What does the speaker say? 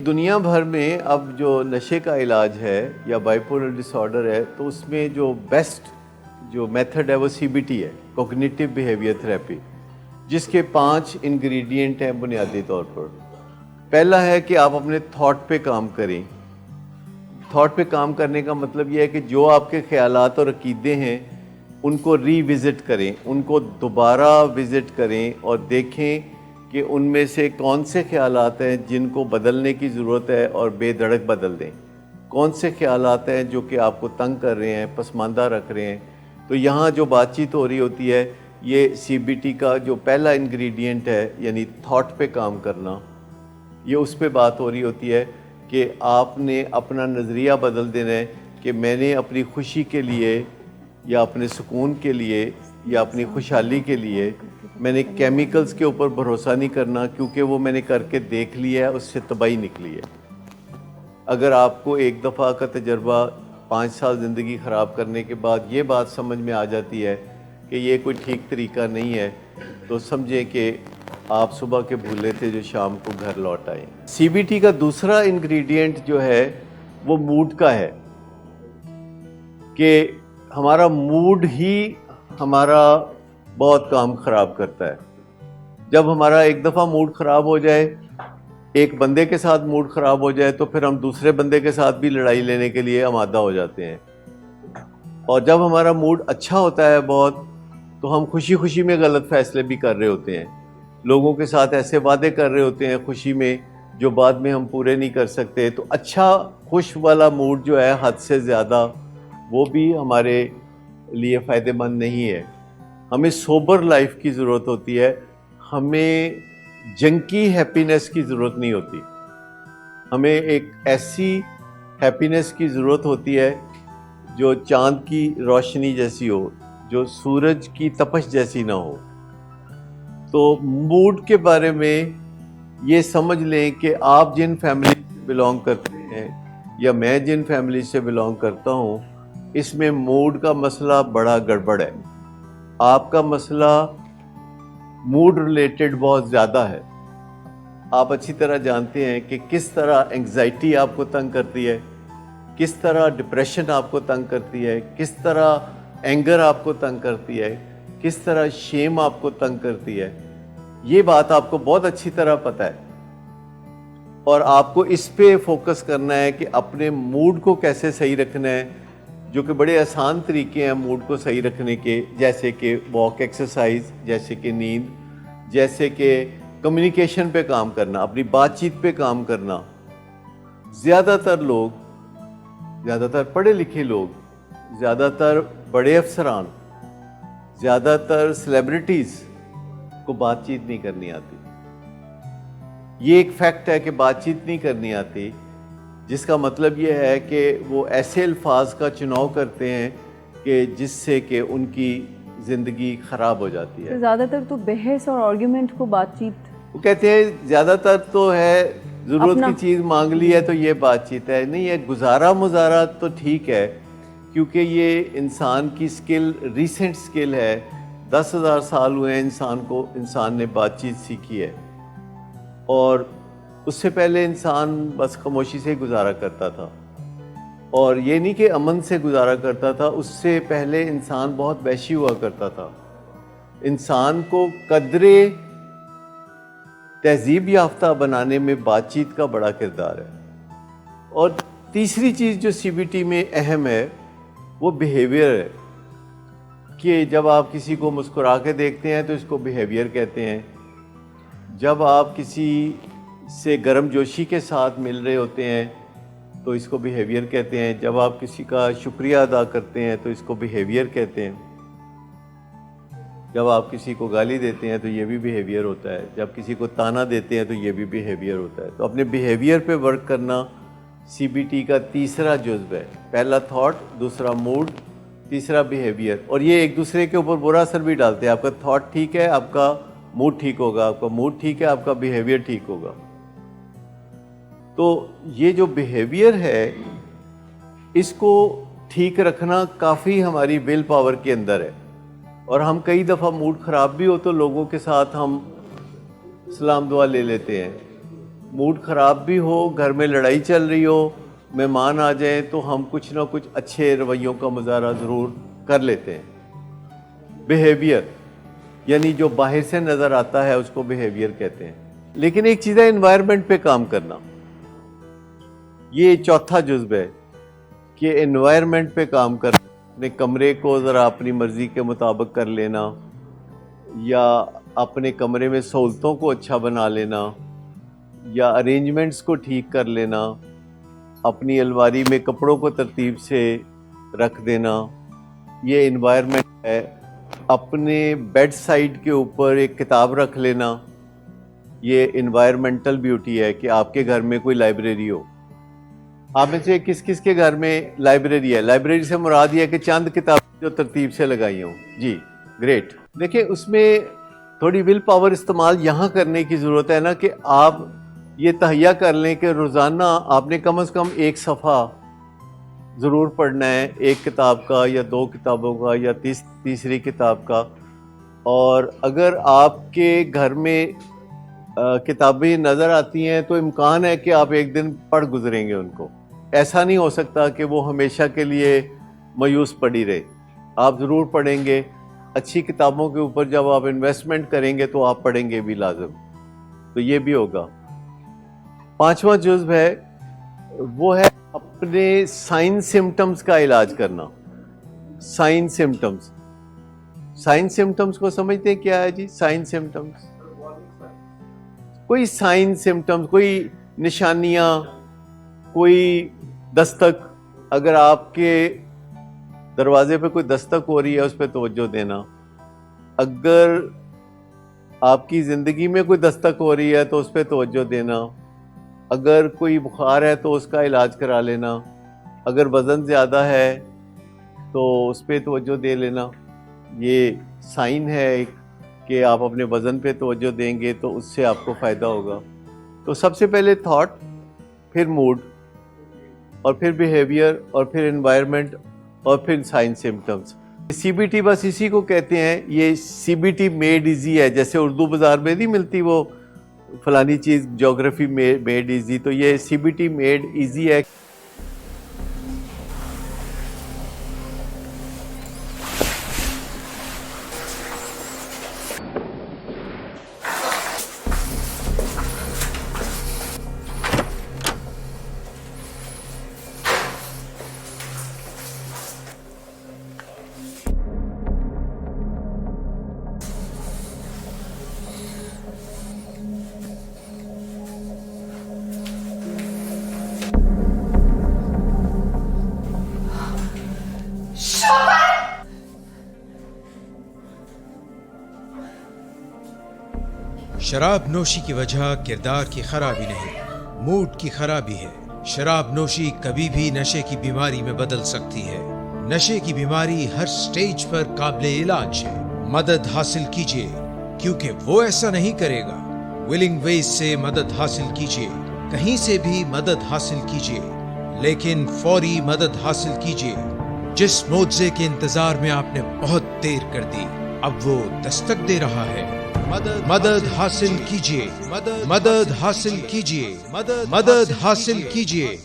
دنیا بھر میں اب جو نشے کا علاج ہے یا بائیپولر ڈس آرڈر ہے تو اس میں جو بیسٹ جو میتھڈ ہے وہ سی بی ٹی ہے، کوگنیٹو بیہیویئر تھراپی، جس کے 5 انگریڈینٹ ہیں بنیادی طور پر۔ پہلا ہے کہ آپ اپنے تھاٹ پہ کام کریں۔ تھاٹ پہ کام کرنے کا مطلب یہ ہے کہ جو آپ کے خیالات اور عقیدے ہیں ان کو ری وزٹ کریں، ان کو دوبارہ وزٹ کریں اور دیکھیں کہ ان میں سے کون سے خیالات ہیں جن کو بدلنے کی ضرورت ہے اور بے دھڑک بدل دیں، کون سے خیالات ہیں جو کہ آپ کو تنگ کر رہے ہیں، پسماندہ رکھ رہے ہیں۔ تو یہاں جو بات چیت ہو رہی ہوتی ہے، یہ سی بی ٹی کا جو پہلا انگریڈینٹ ہے یعنی تھاٹ پہ کام کرنا، یہ اس پہ بات ہو رہی ہوتی ہے کہ آپ نے اپنا نظریہ بدل دینا ہے کہ میں نے اپنی خوشی کے لیے یا اپنے سکون کے لیے یا اپنی خوشحالی کے لیے میں نے کیمیکلز کے اوپر بھروسہ نہیں کرنا، کیونکہ وہ میں نے کر کے دیکھ لیا ہے، اس سے تباہی نکلی ہے۔ اگر آپ کو ایک دفعہ کا تجربہ 5 سال زندگی خراب کرنے کے بعد یہ بات سمجھ میں آ جاتی ہے کہ یہ کوئی ٹھیک طریقہ نہیں ہے، تو سمجھیں کہ آپ صبح کے بھولے تھے جو شام کو گھر لوٹ آئیں۔ سی بی ٹی کا دوسرا انگریڈینٹ جو ہے وہ موڈ کا ہے کہ ہمارا موڈ ہی ہمارا بہت کام خراب کرتا ہے۔ جب ہمارا ایک دفعہ موڈ خراب ہو جائے، ایک بندے کے ساتھ موڈ خراب ہو جائے، تو پھر ہم دوسرے بندے کے ساتھ بھی لڑائی لینے کے لیے آمادہ ہو جاتے ہیں۔ اور جب ہمارا موڈ اچھا ہوتا ہے بہت، تو ہم خوشی خوشی میں غلط فیصلے بھی کر رہے ہوتے ہیں، لوگوں کے ساتھ ایسے وعدے کر رہے ہوتے ہیں خوشی میں جو بعد میں ہم پورے نہیں کر سکتے۔ تو اچھا خوش والا موڈ جو ہے حد سے زیادہ، وہ بھی ہمارے لیے فائدہ مند نہیں ہے۔ ہمیں سوبر لائف کی ضرورت ہوتی ہے، ہمیں جنکی ہیپینس کی ضرورت نہیں ہوتی۔ ہمیں ایک ایسی ہیپینس کی ضرورت ہوتی ہے جو چاند کی روشنی جیسی ہو، جو سورج کی تپش جیسی نہ ہو۔ تو موڈ کے بارے میں یہ سمجھ لیں کہ آپ جن فیملی سے بلانگ کرتے ہیں یا میں جن فیملی سے بلانگ کرتا ہوں، اس میں موڈ کا مسئلہ بڑا گڑبڑ ہے۔ آپ کا مسئلہ موڈ ریلیٹڈ بہت زیادہ ہے۔ آپ اچھی طرح جانتے ہیں کہ کس طرح انگزائٹی آپ کو تنگ کرتی ہے، کس طرح ڈپریشن آپ کو تنگ کرتی ہے، کس طرح اینگر آپ کو تنگ کرتی ہے، کس طرح شیم آپ کو تنگ کرتی ہے۔ یہ بات آپ کو بہت اچھی طرح پتہ ہے، اور آپ کو اس پہ فوکس کرنا ہے کہ اپنے موڈ کو کیسے صحیح رکھنا ہے، جو کہ بڑے آسان طریقے ہیں موڈ کو صحیح رکھنے کے، جیسے کہ واک ایکسرسائز، جیسے کہ نیند، جیسے کہ کمیونیکیشن پہ کام کرنا، اپنی بات چیت پہ کام کرنا۔ زیادہ تر پڑھے لکھے لوگ، زیادہ تر بڑے افسران، زیادہ تر سیلیبریٹیز کو بات چیت نہیں کرنی آتی۔ یہ ایک فیکٹ ہے کہ بات چیت نہیں کرنی آتی، جس کا مطلب یہ ہے کہ وہ ایسے الفاظ کا چناؤ کرتے ہیں کہ جس سے کہ ان کی زندگی خراب ہو جاتی ہے۔ زیادہ تر تو بحث اور آرگیومنٹ کو بات چیت، وہ کہتے ہیں زیادہ تر تو ہے ضرورت کی چیز مانگ لی ہے تو یہ بات چیت ہے۔ نہیں، یہ گزارا مزارا تو ٹھیک ہے، کیونکہ یہ انسان کی سکل، ریسنٹ سکل ہے۔ 10,000 سال ہوئے ہیں انسان نے بات چیت سیکھی ہے، اور اس سے پہلے انسان بس خاموشی سے گزارا کرتا تھا، اور یہ نہیں کہ امن سے گزارا کرتا تھا، اس سے پہلے انسان بہت وحشی ہوا کرتا تھا۔ انسان کو قدرے تہذیب یافتہ بنانے میں بات چیت کا بڑا کردار ہے۔ اور تیسری چیز جو سی بی ٹی میں اہم ہے وہ بیہیویئر ہے، کہ جب آپ کسی کو مسکرا کے دیکھتے ہیں تو اس کو بیہیویئر کہتے ہیں۔ جب آپ کسی سے گرم جوشی کے ساتھ مل رہے ہوتے ہیں تو اس کو بیہیویئر کہتے ہیں۔ جب آپ کسی کا شکریہ ادا کرتے ہیں تو اس کو بیہیویئر کہتے ہیں۔ جب آپ کسی کو گالی دیتے ہیں تو یہ بھی بیہیویئر ہوتا ہے۔ جب کسی کو تانا دیتے ہیں تو یہ بھی بیہیویئر ہوتا ہے۔ تو اپنے بیہیویئر پہ ورک کرنا سی بی ٹی کا تیسرا جزو ہے۔ پہلا تھاٹ، دوسرا موڈ، تیسرا بیہیویئر، اور یہ ایک دوسرے کے اوپر برا اثر بھی ڈالتے ہیں۔ آپ کا تھاٹ ٹھیک ہے، آپ کا موڈ ٹھیک ہوگا، آپ کا موڈ ٹھیک ہے، آپ کا بیہیویئر ٹھیک ہوگا۔ تو یہ جو بیہیویئر ہے، اس کو ٹھیک رکھنا کافی ہماری ول پاور کے اندر ہے۔ اور ہم کئی دفعہ موڈ خراب بھی ہو تو لوگوں کے ساتھ ہم سلام دعا لے لیتے ہیں، موڈ خراب بھی ہو, گھر میں لڑائی چل رہی ہو, مہمان آ جائیں, تو ہم کچھ نہ کچھ اچھے رویوں کا مظاہرہ ضرور کر لیتے ہیں. بیہیویئر یعنی جو باہر سے نظر آتا ہے اس کو بیہیویئر کہتے ہیں. لیکن ایک چیز ہے انوائرمنٹ پہ کام کرنا, یہ چوتھا جزو ہے کہ انوائرمنٹ پہ کام کرنا. اپنے کمرے کو ذرا اپنی مرضی کے مطابق کر لینا, یا اپنے کمرے میں سہولتوں کو اچھا بنا لینا, یا ارینجمنٹس کو ٹھیک کر لینا, اپنی الماری میں کپڑوں کو ترتیب سے رکھ دینا, یہ انوائرمنٹ ہے. اپنے بیڈ سائڈ کے اوپر ایک کتاب رکھ لینا, یہ انوائرمنٹل بیوٹی ہے کہ آپ کے گھر میں کوئی لائبریری ہو. آپ میں سے کس کس کے گھر میں لائبریری ہے؟ لائبریری سے مراد یہ ہے کہ چند کتابیں جو ترتیب سے لگائی ہوں. جی گریٹ. دیکھیں اس میں تھوڑی ول پاور استعمال یہاں کرنے کی ضرورت ہے نا, کہ آپ یہ تہیا کر لیں کہ روزانہ آپ نے کم از کم ایک صفحہ ضرور پڑھنا ہے, ایک کتاب کا یا دو کتابوں کا یا تیسری کتاب کا. اور اگر آپ کے گھر میں کتابیں نظر آتی ہیں تو امکان ہے کہ آپ ایک دن پڑھ گزریں گے ان کو. ایسا نہیں ہو سکتا کہ وہ ہمیشہ کے لیے مایوس پڑی رہے, آپ ضرور پڑھیں گے. اچھی کتابوں کے اوپر جب آپ انویسٹمنٹ کریں گے تو آپ پڑھیں گے بھی لازم, تو یہ بھی ہوگا. پانچواں جزو ہے وہ ہے اپنے سائن سمٹمز کا علاج کرنا. سائن سمٹمز, سائن سمٹمز کو سمجھتے ہیں کیا ہے جی؟ سائن سمٹمز کوئی سائن سمٹمز, کوئی نشانیاں, کوئی دستک. اگر آپ کے دروازے پہ کوئی دستک ہو رہی ہے اس پہ توجہ دینا. اگر آپ کی زندگی میں کوئی دستک ہو رہی ہے تو اس پہ توجہ دینا. اگر کوئی بخار ہے تو اس کا علاج کرا لینا. اگر وزن زیادہ ہے تو اس پہ توجہ دے لینا. یہ سائن ہے ایک کہ آپ اپنے وزن پہ توجہ دیں گے تو اس سے آپ کو فائدہ ہوگا. تو سب سے پہلے تھاٹ, پھر موڈ, اور پھر بیہیویئر, اور پھر انوائرمنٹ, اور پھر sign symptoms. C B T بس اسی کو کہتے ہیں. یہ C B T made easy ہے, جیسے اردو بازار میں نہیں ملتی وہ فلانی چیز جیوگرافی میڈ ایزی, تو یہ C B T made easy ہے. شراب نوشی کی وجہ کردار کی خرابی نہیں, موڈ کی خرابی ہے. شراب نوشی کبھی بھی نشے کی بیماری میں بدل سکتی ہے. نشے کی بیماری ہر سٹیج پر قابل علاج ہے. مدد حاصل کیجیے کیونکہ وہ ایسا نہیں کرے گا. ولنگ ویز سے مدد حاصل کیجیے, کہیں سے بھی مدد حاصل کیجیے, لیکن فوری مدد حاصل کیجیے. جس معجزے کے انتظار میں آپ نے بہت دیر کر دی, اب وہ دستک دے رہا ہے. مدد حاصل کیجیے, مدد حاصل کیجیے, مدد حاصل کیجیے.